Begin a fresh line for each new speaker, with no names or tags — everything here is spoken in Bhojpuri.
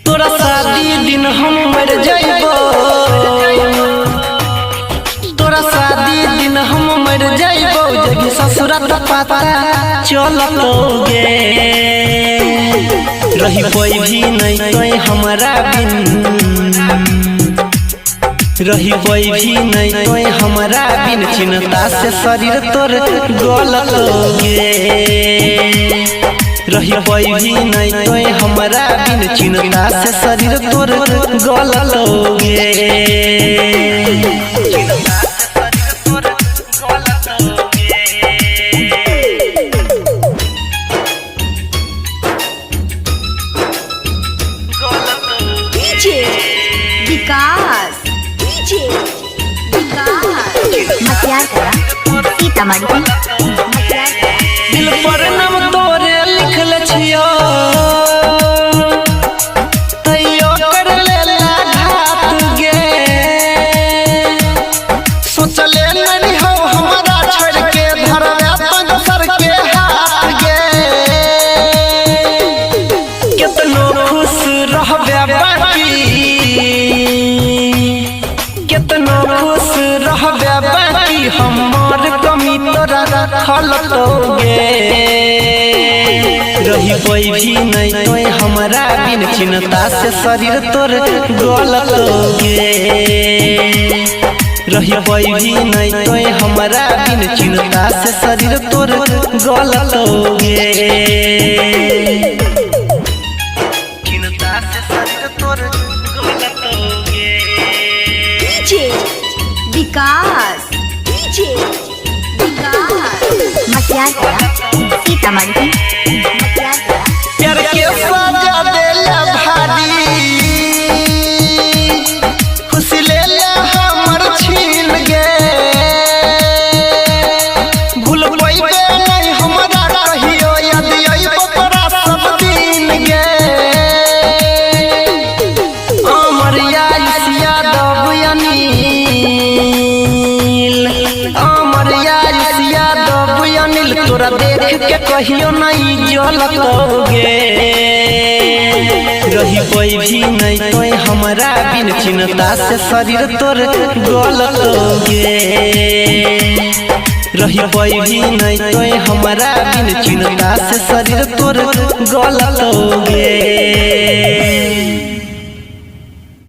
तोरा शादी दिन हम मर जाइबो, तोरा शादी दिन हम मर जाइबो, जगी ससुराल पता चलतोगे, रही कोई भी नहीं कोई हमारा बिन, रही कोई भी नहीं कोई हमारा बिन, चिंता से शरीर तोर गलतोगे, रही कोई भी नहीं कोई हमारा बिन, चिंता से शरीर तोर गलतोगे। दिल पर नाम तोरे लिखल छियो, तैयो कर लेला घात गे, सोचले नहीं हो हमारा छोड़ के धरवे अपन सर के हाथ गे, कितनो खुश रहबे बाकी, कितनो खुश रहबे बाकी, हमर कमी तोरा खलतोगे, रही कोई भी नहीं कोई हमारा बिन, चिंता से शरीर तोर गलतोगे, रही कोई भी नहीं कोई हमारा बिन, चिंता से शरीर तोर गलतोगे, चिंता से शरीर तोर गलतोगे।
विकास सीतामढ़ी
प्यार के सजा देला भारी, खुशी लेला हमर छीन गे, भूल पाइबे नहीं हमरा कहियो, याद आइबो तोरा सब दिन गे, अमर यासिया दबयानील, अमर यासिया दबयानील, तोरा देख के कहियो नहीं जलतोगे, रही कोई भी नहीं कोई हमारा बिन, चिंता से शरीर तोर गलतोगे, रही कोई भी नहीं कोई हमारा बिन, चिंता से शरीर तोर गलतोगे।